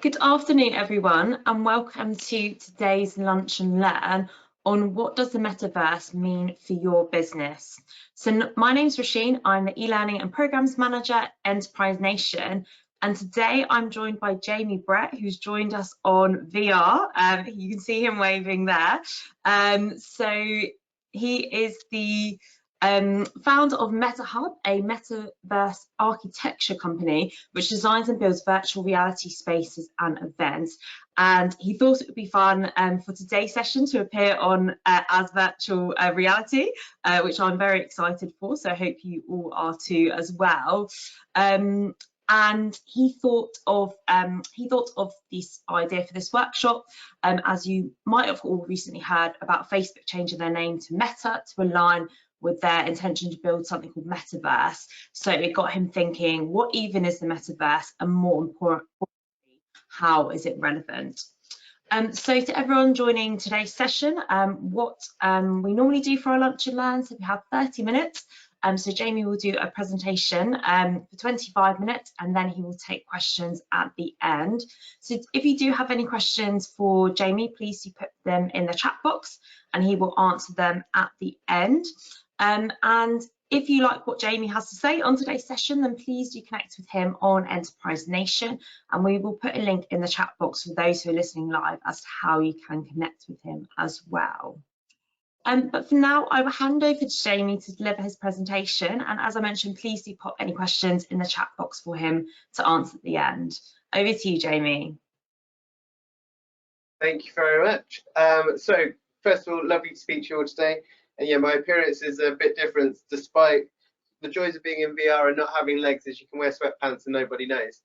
Good afternoon, everyone, and welcome to today's Lunch and Learn on what does the metaverse mean for your business. So my name's Rasheen, I'm the e-learning and programs manager at Enterprise Nation, and today I'm joined by Jamie Brett, who's joined us on VR. You can see him waving there. So he is the founder of MetaHub, a Metaverse Architecture company which designs and builds virtual reality spaces and events. And he thought it would be fun for today's session to appear on as virtual reality, which I'm very excited for. So I hope you all are too as well. And he thought of this idea for this workshop, as you might have all recently heard about Facebook changing their name to Meta to align with their intention to build something called Metaverse. So it got him thinking, what even is the Metaverse, and more importantly, how is it relevant? So to everyone joining today's session, what we normally do for our lunch and learn, so we have 30 minutes. So Jamie will do a presentation for 25 minutes, and then he will take questions at the end. So if you do have any questions for Jamie, please do put them in the chat box and he will answer them at the end. And if you like what Jamie has to say on today's session, then please do connect with him on Enterprise Nation, and we will put a link in the chat box for those who are listening live as to how you can connect with him as well. But for now, I will hand over to Jamie to deliver his presentation, and as I mentioned, please do pop any questions in the chat box for him to answer at the end. Over to you, Jamie. Thank you very much. So first of all, lovely to speak to you all today. And yeah, my appearance is a bit different, despite the joys of being in VR and not having legs, is you can wear sweatpants and nobody knows.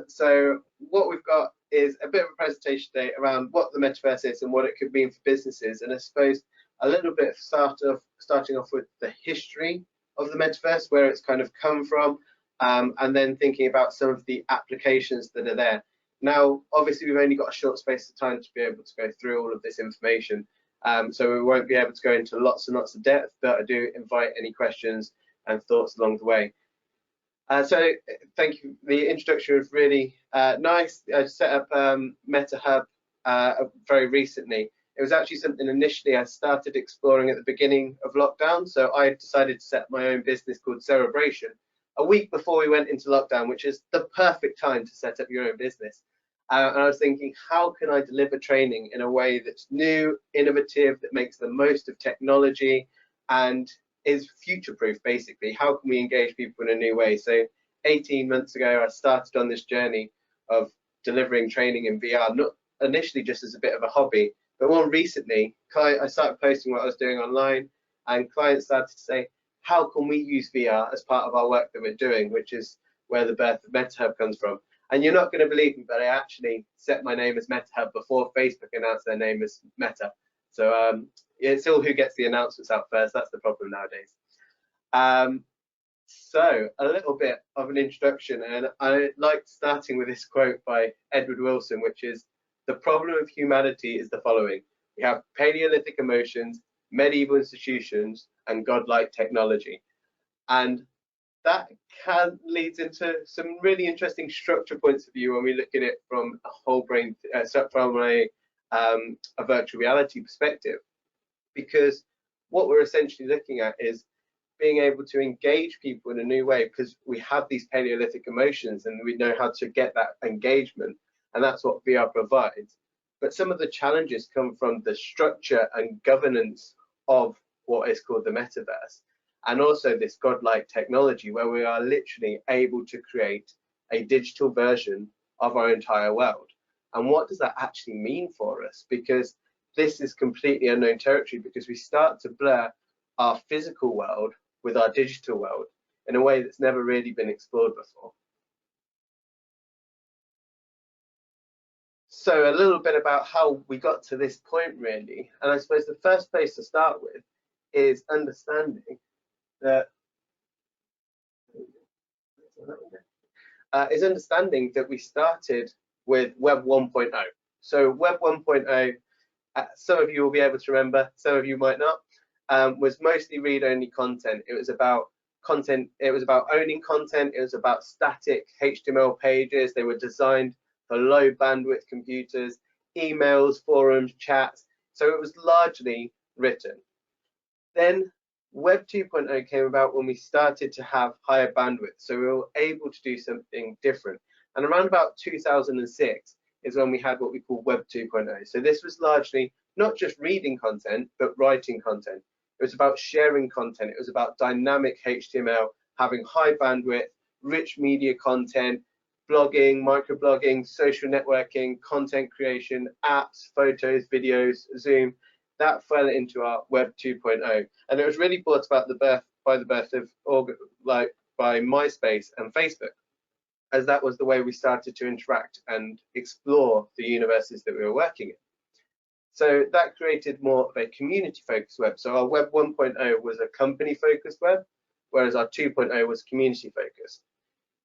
So what we've got is a bit of a presentation today around what the metaverse is and what it could mean for businesses. And I suppose a little bit starting off with the history of the metaverse, where it's kind of come from, and then thinking about some of the applications that are there. Now, obviously, we've only got a short space of time to be able to go through all of this information. So we won't be able to go into lots and lots of depth, but I do invite any questions and thoughts along the way. So thank you. The introduction was really nice. I set up MetaHub very recently. It was actually something initially I started exploring at the beginning of lockdown. So I decided to set up my own business called Celebration a week before we went into lockdown, which is the perfect time to set up your own business. And I was thinking, how can I deliver training in a way that's new, innovative, that makes the most of technology and is future-proof, basically? How can we engage people in a new way? So 18 months ago, I started on this journey of delivering training in VR, not initially just as a bit of a hobby, but more recently, I started posting what I was doing online, and clients started to say, how can we use VR as part of our work that we're doing, which is where the birth of MetaHub comes from. And you're not going to believe me, but I actually set my name as MetaHub before Facebook announced their name as Meta. So it's all who gets the announcements out first. That's the problem nowadays. So a little bit of an introduction, and I like starting with this quote by Edward Wilson, which is, the problem of humanity is the following. We have Paleolithic emotions, medieval institutions, and godlike technology. And that leads into some really interesting structure points of view when we look at it from a whole brain, from a virtual reality perspective, because what we're essentially looking at is being able to engage people in a new way, because we have these Paleolithic emotions and we know how to get that engagement, and that's what VR provides. But some of the challenges come from the structure and governance of what is called the metaverse. And also this godlike technology, where we are literally able to create a digital version of our entire world. And what does that actually mean for us? Because this is completely unknown territory, because we start to blur our physical world with our digital world in a way that's never really been explored before. So a little bit about how we got to this point, really. And I suppose the first place to start with is understanding that we started with Web 1.0. So Web 1.0, some of you will be able to remember, some of you might not, was mostly read-only content. It was about content, it was about owning content, it was about static HTML pages. They were designed for low bandwidth computers, emails, forums, chats. So it was largely written. Then Web 2.0 came about when we started to have higher bandwidth. So we were able to do something different. And around about 2006 is when we had what we call Web 2.0. So this was largely not just reading content, but writing content. It was about sharing content. It was about dynamic HTML, having high bandwidth, rich media content, blogging, microblogging, social networking, content creation, apps, photos, videos, Zoom. That fell into our Web 2.0, and it was really brought about by the birth of by MySpace and Facebook, as that was the way we started to interact and explore the universes that we were working in. So that created more of a community-focused web. So our Web 1.0 was a company-focused web, whereas our 2.0 was community-focused.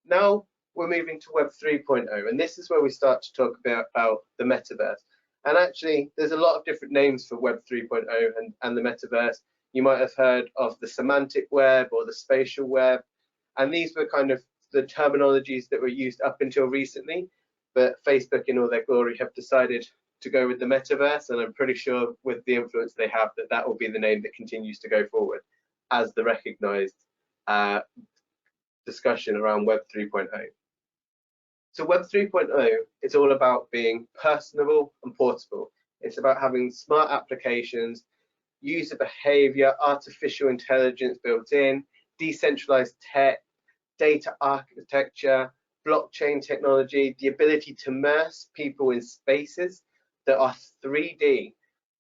Now we're moving to Web 3.0, and this is where we start to talk about the metaverse. And actually, there's a lot of different names for Web 3.0 and the metaverse. You might have heard of the semantic web or the spatial web, and these were kind of the terminologies that were used up until recently. But Facebook, in all their glory, have decided to go with the metaverse, and I'm pretty sure with the influence they have that will be the name that continues to go forward as the recognized discussion around Web 3.0. So Web 3.0 is all about being personable and portable. It's about having smart applications, user behavior, artificial intelligence built in, decentralized tech, data architecture, blockchain technology, the ability to immerse people in spaces that are 3D.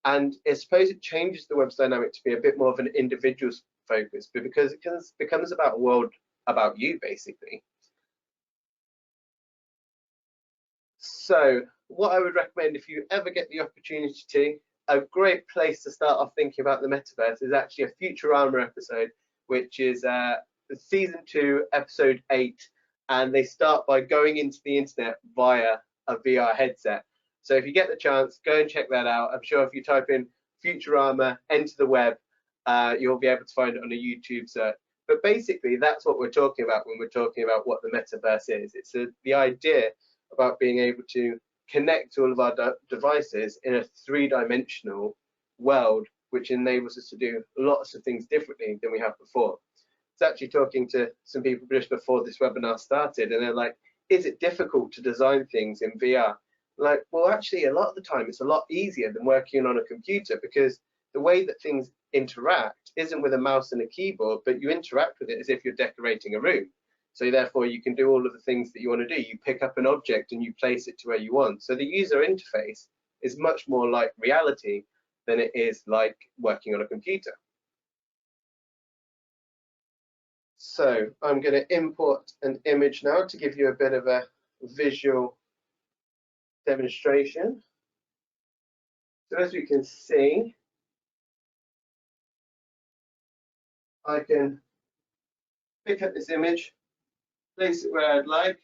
And I suppose it changes the web's dynamic to be a bit more of an individual focus, but because it becomes about a world about you, basically. So what I would recommend, if you ever get the opportunity to, a great place to start off thinking about the metaverse is actually a Futurama episode, which is season 2, episode 8, and they start by going into the internet via a VR headset. So if you get the chance, go and check that out. I'm sure if you type in Futurama, enter the web, you'll be able to find it on a YouTube search. But basically, that's what we're talking about when we're talking about what the metaverse is. It's the idea about being able to connect all of our devices in a 3-dimensional world, which enables us to do lots of things differently than we have before. I was actually talking to some people just before this webinar started, and they're like, is it difficult to design things in VR? Like, well, actually, a lot of the time it's a lot easier than working on a computer, because the way that things interact isn't with a mouse and a keyboard, but you interact with it as if you're decorating a room. So therefore, you can do all of the things that you want to do. You pick up an object and you place it to where you want. So the user interface is much more like reality than it is like working on a computer. So I'm going to import an image now to give you a bit of a visual demonstration. So as we can see, I can pick up this image, place it where I'd like,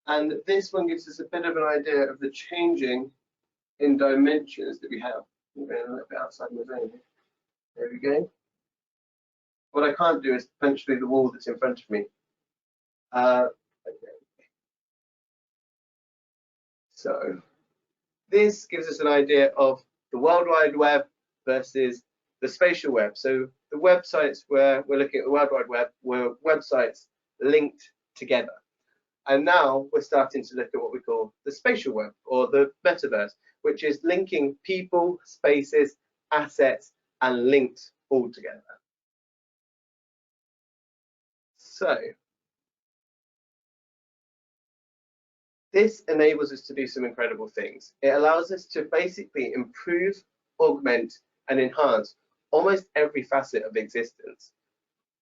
and this one gives us a bit of an idea of the changing in dimensions that we have. I'm going a little bit outside my zone here. There we go. What I can't do is punch through the wall that's in front of me. Okay. So this gives us an idea of the World Wide Web versus the spatial web. So the websites where we're looking at the World Wide Web were websites linked together. And now we're starting to look at what we call the spatial web, or the metaverse, which is linking people, spaces, assets, and links all together. So this enables us to do some incredible things. It allows us to basically improve, augment, and enhance almost every facet of existence.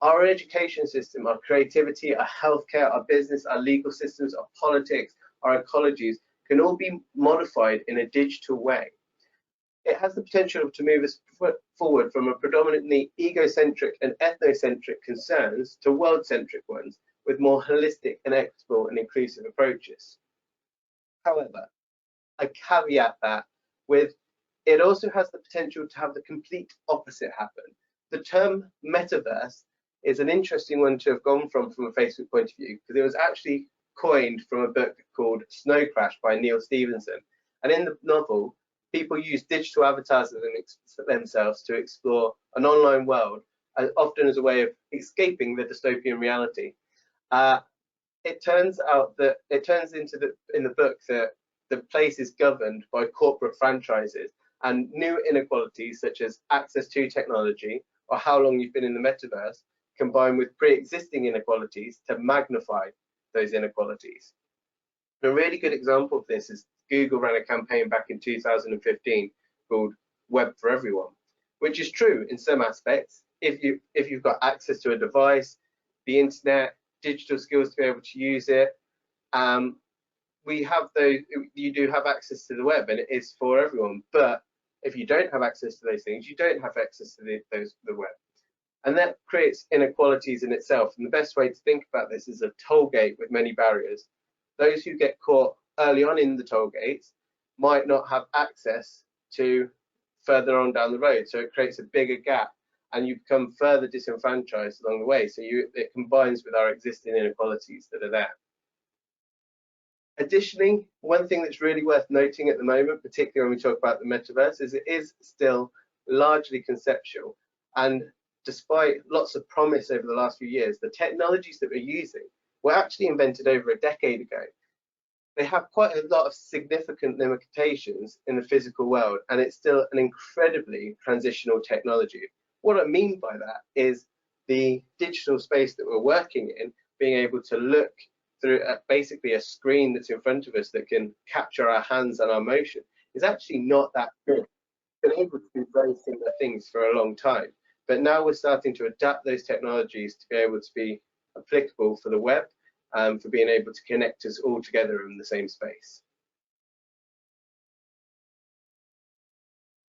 Our education system, our creativity, our healthcare, our business, our legal systems, our politics, our ecologies can all be modified in a digital way. It has the potential to move us forward from a predominantly egocentric and ethnocentric concerns to world-centric ones with more holistic and equitable and inclusive approaches. However, I caveat that with it also has the potential to have the complete opposite happen. The term metaverse is an interesting one to have gone from a Facebook point of view, because it was actually coined from a book called Snow Crash by Neil Stevenson. And in the novel, people use digital avatars of themselves to explore an online world, often as a way of escaping the dystopian reality. It turns into in the book that the place is governed by corporate franchises, and new inequalities such as access to technology or how long you've been in the metaverse combine with pre-existing inequalities to magnify those inequalities. A really good example of this is Google ran a campaign back in 2015 called Web for Everyone, which is true in some aspects. If you've got access to a device, the internet, digital skills to be able to use it, you do have access to the web, and it is for everyone. But if you don't have access to those things, you don't have access to the web. And that creates inequalities in itself. And the best way to think about this is a toll gate with many barriers. Those who get caught early on in the toll gates might not have access to further on down the road. So it creates a bigger gap, and you become further disenfranchised along the way. So it combines with our existing inequalities that are there. Additionally, one thing that's really worth noting at the moment, particularly when we talk about the metaverse, is it is still largely conceptual. And despite lots of promise over the last few years, the technologies that we're using were actually invented over a decade ago. They have quite a lot of significant limitations in the physical world, and it's still an incredibly transitional technology. What I mean by that is the digital space that we're working in, being able to look through basically a screen that's in front of us that can capture our hands and our motion, is actually not that good. We've been able to do very similar things for a long time, but now we're starting to adapt those technologies to be able to be applicable for the web, for being able to connect us all together in the same space.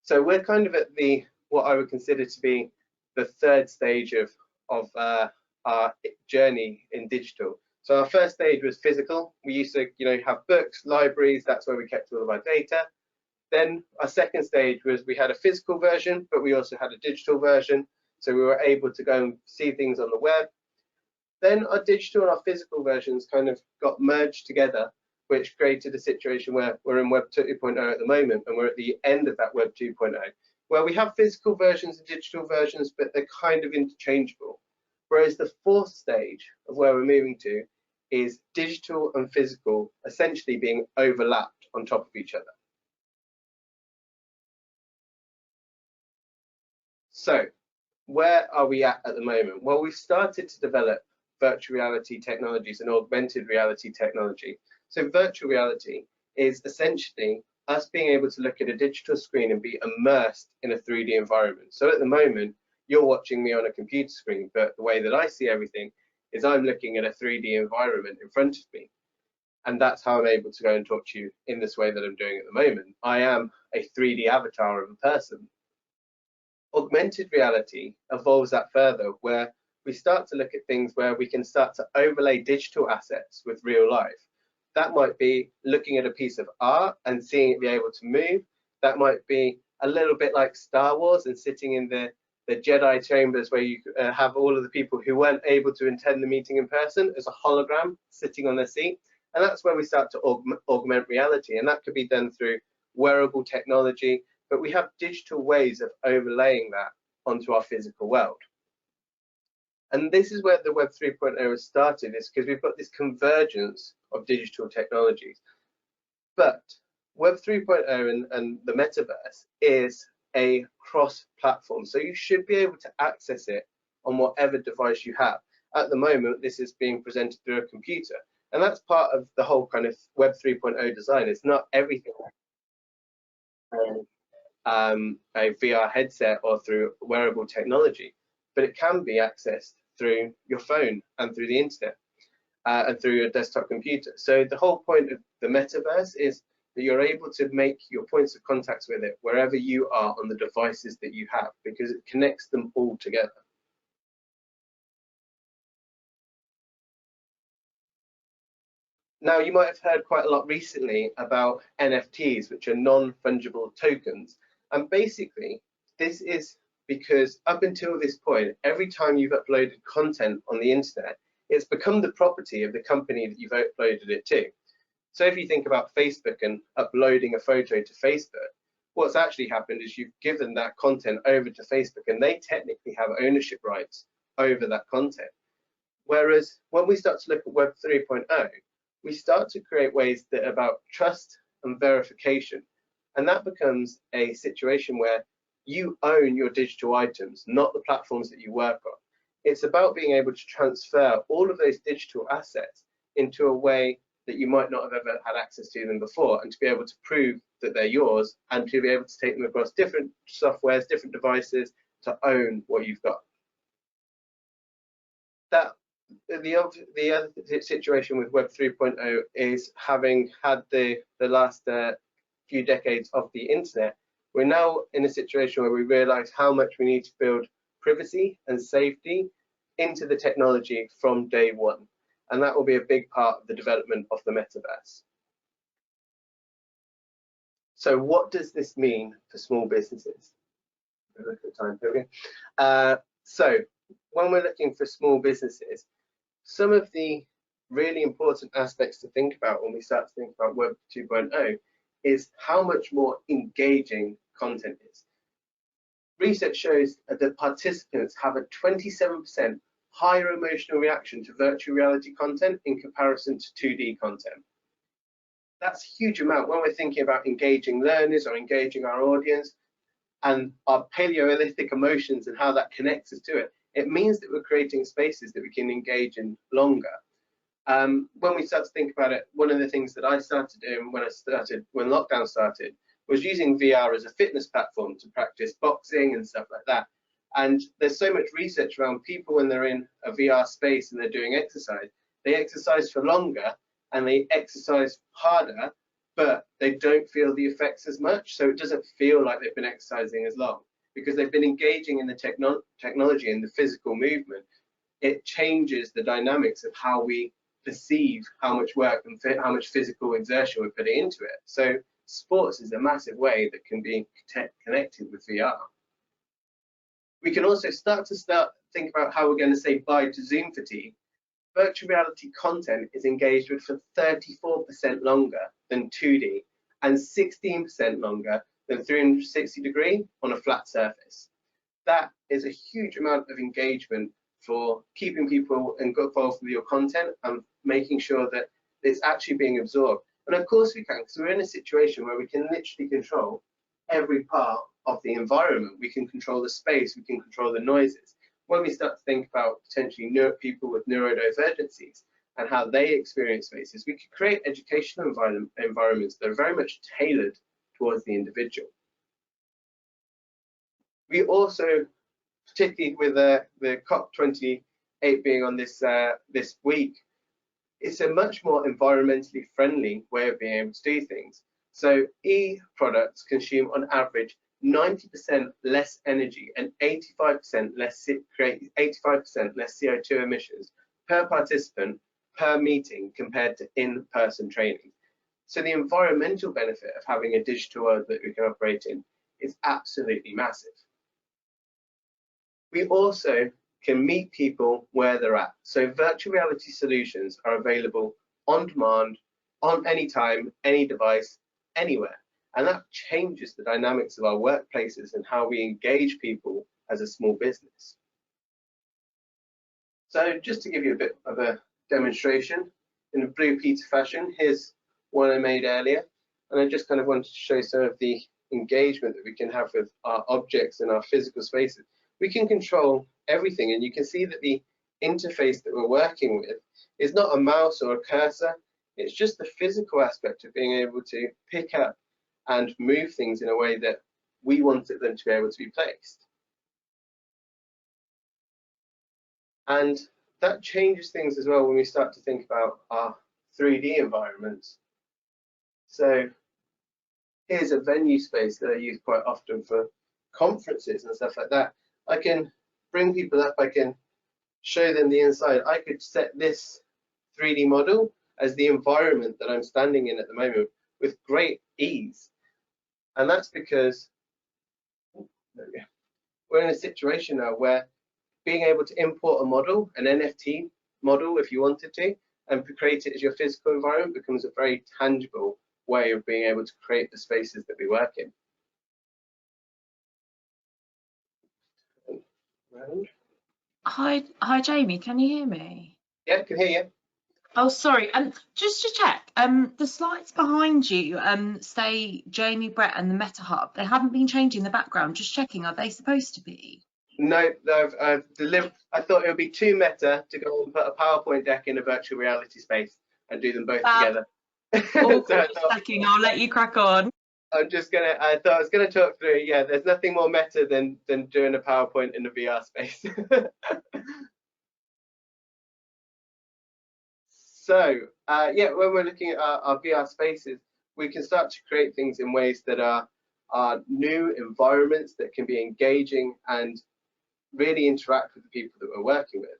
So we're kind of at what I would consider to be the third stage of our journey in digital. So our first stage was physical. We used to, have books, libraries. That's where we kept all of our data. Then our second stage was we had a physical version, but we also had a digital version. So we were able to go and see things on the web. Then our digital and our physical versions kind of got merged together, which created a situation where we're in Web 2.0 at the moment, and we're at the end of that Web 2.0, where we have physical versions and digital versions, but they're kind of interchangeable. Whereas the fourth stage of where we're moving to is digital and physical essentially being overlapped on top of each other. So where are we at the moment? Well, we've started to develop virtual reality technologies and augmented reality technology. So virtual reality is essentially us being able to look at a digital screen and be immersed in a 3D environment. So at the moment, you're watching me on a computer screen, but the way that I see everything is I'm looking at a 3D environment in front of me. And that's how I'm able to go and talk to you in this way that I'm doing at the moment. I am a 3D avatar of a person. Augmented reality evolves that further, where we start to look at things where we can start to overlay digital assets with real life. That might be looking at a piece of art and seeing it be able to move. That might be a little bit like Star Wars and sitting in the Jedi chambers where you have all of the people who weren't able to attend the meeting in person as a hologram sitting on their seat. And that's where we start to augment reality. And that could be done through wearable technology, but we have digital ways of overlaying that onto our physical world. And this is where the Web 3.0 has started, is because we've got this convergence of digital technologies. But Web 3.0 and the metaverse is a cross-platform, so you should be able to access it on whatever device you have. At the moment, this is being presented through a computer, and that's part of the whole kind of Web 3.0 design. It's not everything a VR headset or through wearable technology, but it can be accessed through your phone and through the internet and through your desktop computer. So the whole point of the metaverse is that you're able to make your points of contact with it wherever you are on the devices that you have, because it connects them all together. Now, you might have heard quite a lot recently about NFTs, which are non-fungible tokens. And basically, this is because up until this point, every time you've uploaded content on the internet, It's become the property of the company that you've uploaded it to. So if you think about Facebook and uploading a photo to Facebook, what's actually happened is you've given that content over to Facebook, and they technically have ownership rights over that content. Whereas when we start to look at Web 3.0, we start to create ways that are about trust and verification. And that becomes a situation where you own your digital items, not the platforms that you work on. It's about being able to transfer all of those digital assets into a way that you might not have ever had access to them before, and to be able to prove that they're yours, and to be able to take them across different softwares, different devices, to own what you've got. The other situation with Web 3.0 is, having had the last few decades of the internet, we're now in a situation where we realize how much we need to build privacy and safety into the technology from day one. And that will be a big part of the development of the metaverse. So what does this mean for small businesses? Look at time, here we go. So when we're looking for small businesses, some of the really important aspects to think about when we start to think about Web 2.0 is how much more engaging content is. Research shows that participants have a 27% higher emotional reaction to virtual reality content in comparison to 2D content. That's a huge amount when we're thinking about engaging learners or engaging our audience and our Paleolithic emotions and how that connects us to it. It means that we're creating spaces that we can engage in longer. When we start to think about it, one of the things that I started doing when lockdown started was using VR as a fitness platform to practice boxing and stuff like that. And there's so much research around people when they're in a VR space and they're doing exercise, they exercise for longer and they exercise harder, but they don't feel the effects as much. So it doesn't feel like they've been exercising as long, because they've been engaging in the technology and the physical movement. It changes the dynamics of how we perceive how much work and how much physical exertion we're putting into it. So sports is a massive way that can be connected with VR. We can also start to think about how we're going to say bye to Zoom fatigue. Virtual reality content is engaged with for 34% longer than 2D and 16% longer than 360 degree on a flat surface. That is a huge amount of engagement for keeping people involved with your content and making sure that it's actually being absorbed. And of course we can, because we're in a situation where we can literally control every part of the environment. We can control the space, we can control the noises. When we start to think about potentially people with neurodivergencies and how they experience spaces, we could create educational environments that are very much tailored towards the individual. We also, particularly with the COP28 being on this week, it's a much more environmentally friendly way of being able to do things. So e-products consume on average 90% less energy and 85% less CO2 emissions per participant per meeting compared to in-person training. So the environmental benefit of having a digital world that we can operate in is absolutely massive. We also can meet people where they're at. So virtual reality solutions are available on demand, on any time, any device, anywhere. And that changes the dynamics of our workplaces and how we engage people as a small business. So just to give you a bit of a demonstration in a Blue Peter fashion, here's one I made earlier. And I just kind of wanted to show some of the engagement that we can have with our objects in our physical spaces. We can control everything, and you can see that the interface that we're working with is not a mouse or a cursor. It's just the physical aspect of being able to pick up and move things in a way that we wanted them to be able to be placed. And that changes things as well when we start to think about our 3D environments. So here's a venue space that I use quite often for conferences and stuff like that. I can bring people up, I can show them the inside. I could set this 3D model as the environment that I'm standing in at the moment with great ease. And that's because we're in a situation now where being able to import a model, an NFT, model if you wanted to, and create it as your physical environment becomes a very tangible way of being able to create the spaces that we work in. Hi, Jamie. Can you hear me? Yeah, I can hear you. Oh, sorry. Just to check, the slides behind you say Jamie, Brett, and the MetaHub. They haven't been changing the background. Just checking. Are they supposed to be? No, I've delivered. I thought it would be too meta to go and put a PowerPoint deck in a virtual reality space and do them both together. All So just checking. I'll let you crack on. I thought I was gonna talk through. Yeah, there's nothing more meta than doing a PowerPoint in a VR space. So yeah, when we're looking at our VR spaces, we can start to create things in ways that are new environments that can be engaging and really interact with the people that we're working with.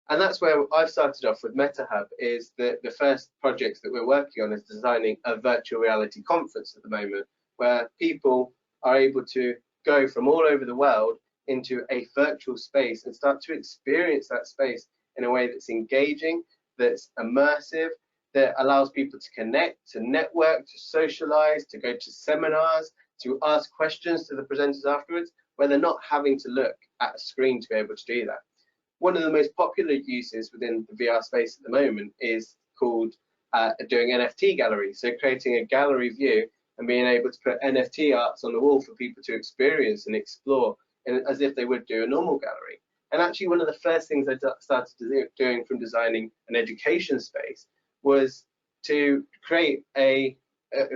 And that's where I've started off with MetaHub. Is the first projects that we're working on is designing a virtual reality conference at the moment, where people are able to go from all over the world into a virtual space and start to experience that space in a way that's engaging, that's immersive, that allows people to connect, to network, to socialize, to go to seminars, to ask questions to the presenters afterwards, where they're not having to look at a screen to be able to do that. One of the most popular uses within the VR space at the moment is called doing NFT galleries. So creating a gallery view and being able to put NFT arts on the wall for people to experience and explore as if they would do a normal gallery. And actually one of the first things I started doing from designing an education space was to create a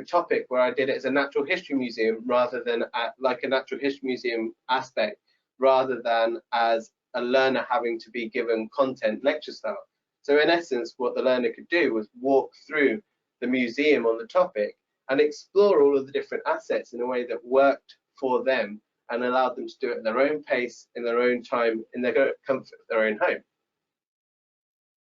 topic where I did it as a natural history museum rather than like a natural history museum aspect, rather than as a learner having to be given content lecture style. So in essence, what the learner could do was walk through the museum on the topic and explore all of the different assets in a way that worked for them and allowed them to do it at their own pace, in their own time, in their comfort of their own home.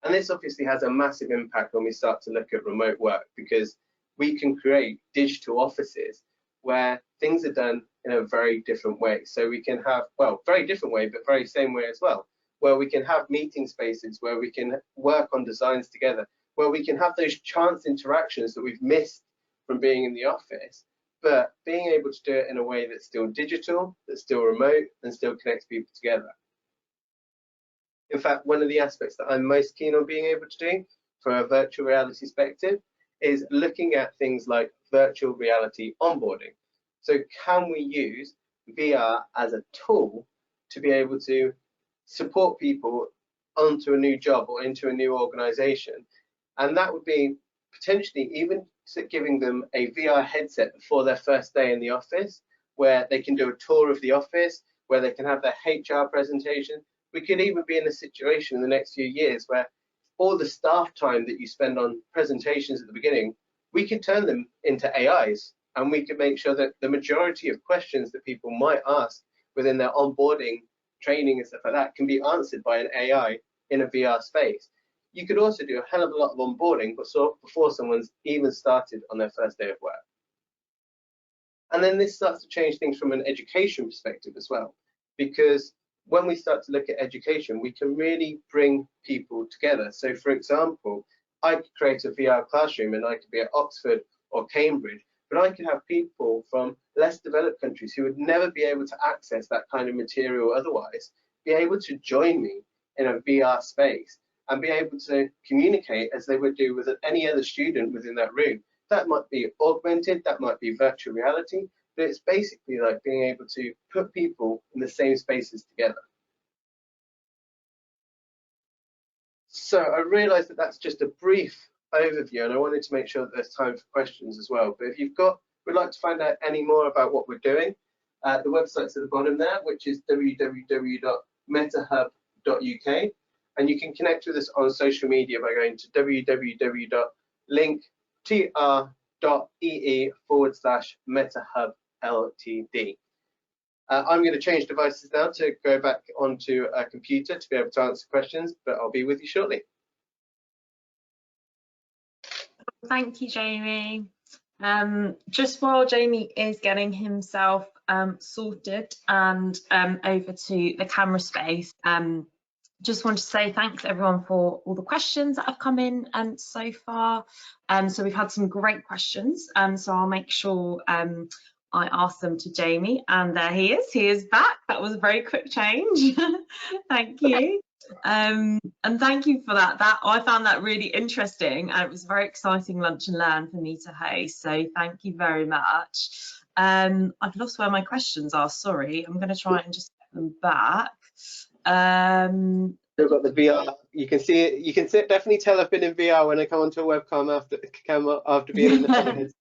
And this obviously has a massive impact when we start to look at remote work, because we can create digital offices where things are done in a very different way. So we can have, well, very different way, but very same way as well, where we can have meeting spaces, where we can work on designs together, where we can have those chance interactions that we've missed from being in the office, but being able to do it in a way that's still digital, that's still remote, and still connects people together. In fact, one of the aspects that I'm most keen on being able to do from a virtual reality perspective is looking at things like virtual reality onboarding. So can we use VR as a tool to be able to support people onto a new job or into a new organization? And that would be potentially even giving them a VR headset before their first day in the office, where they can do a tour of the office, where they can have their HR presentation. We could even be in a situation in the next few years where all the staff time that you spend on presentations at the beginning, we could turn them into AIs, and we could make sure that the majority of questions that people might ask within their onboarding training and stuff like that can be answered by an AI in a VR space. You could also do a hell of a lot of onboarding before someone's even started on their first day of work. And then this starts to change things from an education perspective as well, because when we start to look at education, we can really bring people together. So for example, I could create a VR classroom and I could be at Oxford or Cambridge, but I could have people from less developed countries who would never be able to access that kind of material otherwise, be able to join me in a VR space and be able to communicate as they would do with any other student within that room. That might be augmented, that might be virtual reality, but it's basically like being able to put people in the same spaces together. So I realized that that's just a brief overview, and I wanted to make sure that there's time for questions as well. But if would like to find out any more about what we're doing, the website's at the bottom there, which is www.metahub.uk. And you can connect with us on social media by going to www.linktr.ee/MetaHub Ltd. I'm going to change devices now to go back onto a computer to be able to answer questions, but I'll be with you shortly. Thank you, Jamie. Just while Jamie is getting himself sorted and over to the camera space, Just want to say thanks everyone for all the questions that have come in so far. So we've had some great questions, so I'll make sure I ask them to Jamie, and there he is back. That was a very quick change. Thank you. And thank you for that. I found that really interesting, and it was a very exciting lunch and learn for me to host, so thank you very much. I've lost where my questions are, sorry. I'm going to try and just get them back. Still got the VR. You can see it. You can definitely tell I've been in VR when I come onto a webcam after being in the head.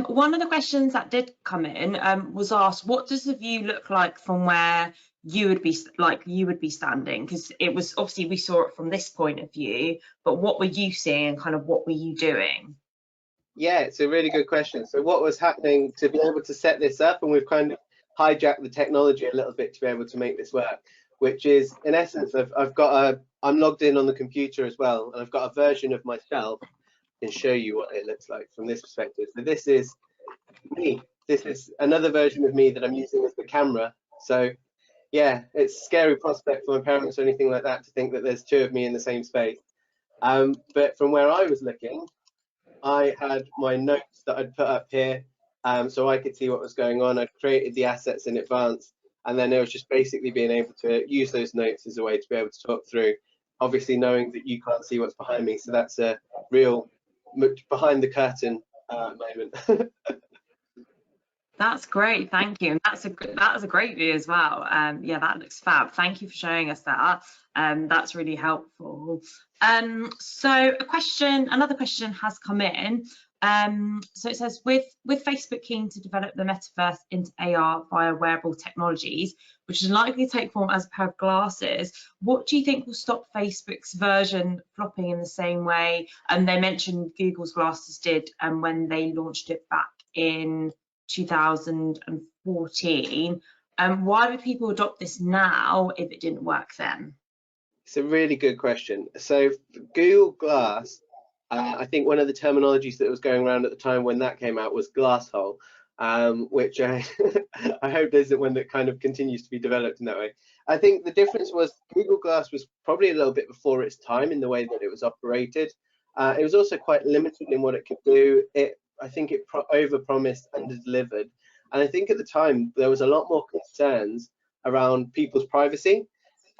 One of the questions that did come in was asked, what does the view look like from where you would be standing? Because it was obviously we saw it from this point of view, but what were you seeing and kind of what were you doing? Yeah, it's a really good question. So what was happening to be able to set this up, and we've kind of hijacked the technology a little bit to be able to make this work, which is in essence, I'm logged in on the computer as well, and I've got a version of myself. I can show you what it looks like from this perspective. So this is me. This is another version of me that I'm using as the camera. So yeah, it's a scary prospect for my parents or anything like that to think that there's two of me in the same space. But from where I was looking, I had my notes that I'd put up here, so I could see what was going on. I'd created the assets in advance, and then it was just basically being able to use those notes as a way to be able to talk through, obviously knowing that you can't see what's behind me. So that's a real behind the curtain moment. That's great, thank you. And that was a great view as well. Yeah, that looks fab. Thank you for showing us that. That's really helpful. So another question has come in. So it says, with Facebook keen to develop the metaverse into AR via wearable technologies, which is likely to take form as a pair of glasses, what do you think will stop Facebook's version flopping in the same way? And they mentioned Google's glasses did when they launched it back in 2014. Why would people adopt this now if it didn't work then? It's a really good question. So Google Glass, I think one of the terminologies that was going around at the time when that came out was glass hole, which I hope isn't one that kind of continues to be developed in that way. I think the difference was Google Glass was probably a little bit before its time in the way that it was operated. It was also quite limited in what it could do. I think it over-promised, under-delivered. And I think at the time there was a lot more concerns around people's privacy.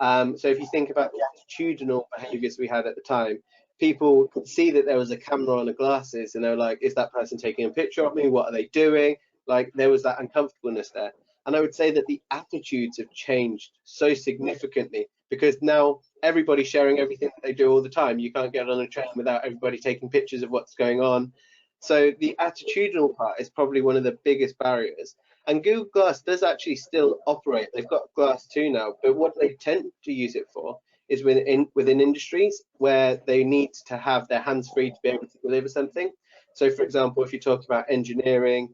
So if you think about the attitudinal behaviors we had at the time, people could see that there was a camera on the glasses and they were like, is that person taking a picture of me? What are they doing? Like, there was that uncomfortableness there. And I would say that the attitudes have changed so significantly because now everybody's sharing everything that they do all the time. You can't get on a train without everybody taking pictures of what's going on. So the attitudinal part is probably one of the biggest barriers. And Google Glass does actually still operate. They've got Glass 2 now, but what they tend to use it for is within industries where they need to have their hands free to be able to deliver something. So for example, if you talk about engineering,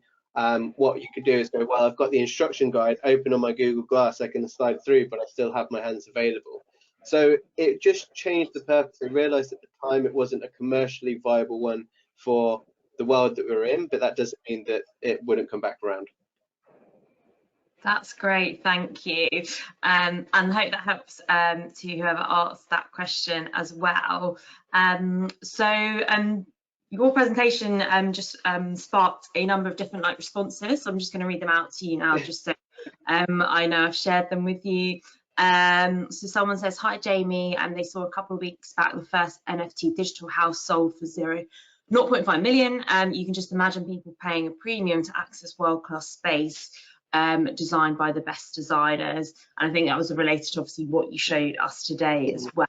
what you could do is go, well, I've got the instruction guide open on my Google Glass, I can slide through, but I still have my hands available. So it just changed the purpose. They realized at the time it wasn't a commercially viable one for the world that we were in, but that doesn't mean that it wouldn't come back around. That's great, thank you. And I hope that helps to whoever asked that question as well. Your presentation just sparked a number of different responses. So I'm just going to read them out to you now, just so I know I've shared them with you. So someone says, hi Jamie, and they saw a couple of weeks back the first NFT digital house sold for 0.5 million. You can just imagine people paying a premium to access world-class space designed by the best designers. And I think that was related to obviously what you showed us today as well,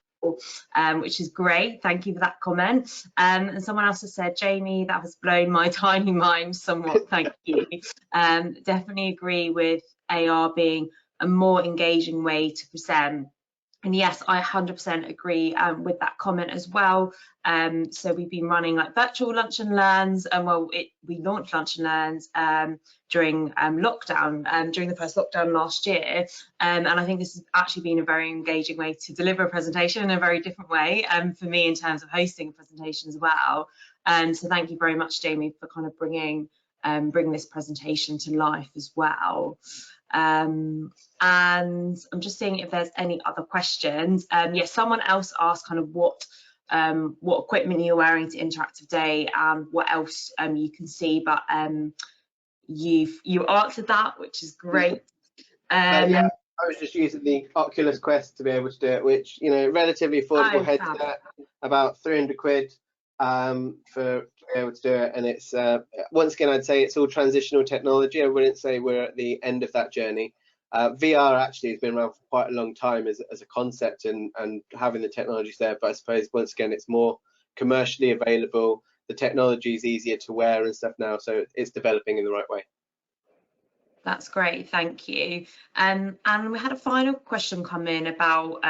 which is great. Thank you for that comment. And someone else has said, Jamie, that has blown my tiny mind somewhat. Thank you. Definitely agree with AR being a more engaging way to present. And yes, I 100% agree with that comment as well. So we've been running virtual lunch and learns, and we launched lunch and learns during lockdown, during the first lockdown last year. And I think this has actually been a very engaging way to deliver a presentation in a very different way for me in terms of hosting a presentation as well. So thank you very much, Jamie, for kind of bringing this presentation to life as well. And I'm just seeing if there's any other questions. Yes, someone else asked kind of what equipment you're wearing to Interactive Day and what else you can see, but you answered that, which is great. Yeah, I was just using the Oculus Quest to be able to do it, which, you know, relatively affordable headset, about 300 quid for to be able to do it. And it's once again, I'd say it's all transitional technology. I wouldn't say we're at the end of that journey. VR actually has been around for quite a long time as a concept and having the technologies there, but I suppose once again it's more commercially available. The technology is easier to wear and stuff now, so it's developing in the right way. That's great, thank you. And we had a final question come in about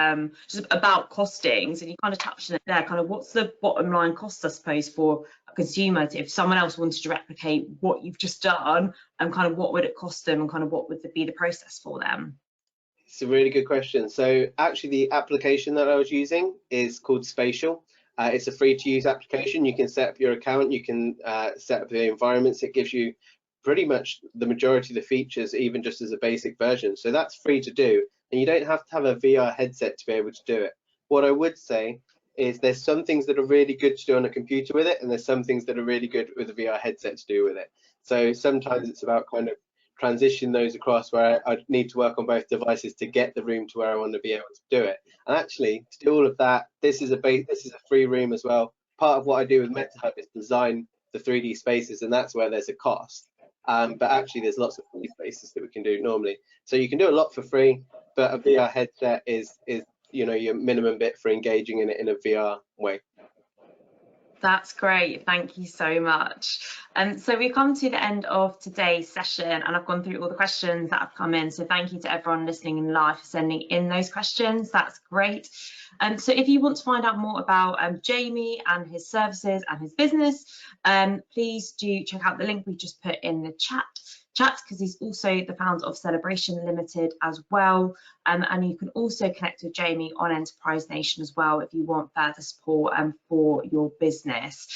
just about costings, and you kind of touched on it there. Kind of what's the bottom line cost, I suppose, for a consumer if someone else wanted to replicate what you've just done, and kind of what would it cost them, and kind of what would be the process for them? It's a really good question. So actually, the application that I was using is called Spatial. It's a free-to-use application. You can set up your account. You can set up the environments. It gives you pretty much the majority of the features, even just as a basic version. So that's free to do, and you don't have to have a VR headset to be able to do it. What I would say is there's some things that are really good to do on a computer with it, and there's some things that are really good with a VR headset to do with it. So sometimes it's about kind of transition those across where I need to work on both devices to get the room to where I want to be able to do it. And actually, to do all of that, this is a free room as well. Part of what I do with MetaHub is design the 3D spaces, and that's where there's a cost. But actually, there's lots of free spaces that we can do normally. So you can do a lot for free, but a VR headset is you know, your minimum bit for engaging in it in a VR way. That's great, thank you so much. So we've come to the end of today's session, and I've gone through all the questions that have come in. So thank you to everyone listening in live for sending in those questions. That's great. So if you want to find out more about Jamie and his services and his business, please do check out the link we just put in the chat, because he's also the founder of Celebration Limited as well. And you can also connect with Jamie on Enterprise Nation as well if you want further support for your business.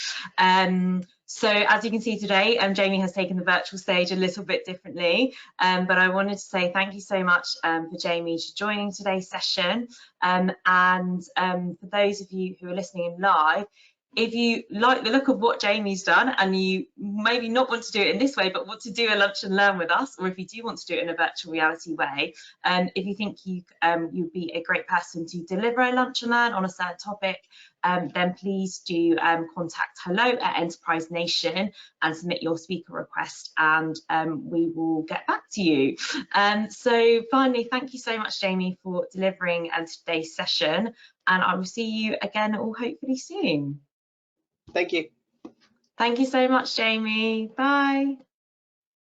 So as you can see today, Jamie has taken the virtual stage a little bit differently, but I wanted to say thank you so much for Jamie joining today's session. And for those of you who are listening in live, if you like the look of what Jamie's done and you maybe not want to do it in this way but want to do a lunch and learn with us, or if you do want to do it in a virtual reality way, if you think you'd be a great person to deliver a lunch and learn on a certain topic, then please do contact hello@Enterprise Nation and submit your speaker request, and we will get back to you. So finally, thank you so much, Jamie, for delivering today's session, and I will see you again all hopefully soon. Thank you. Thank you so much, Jamie. Bye.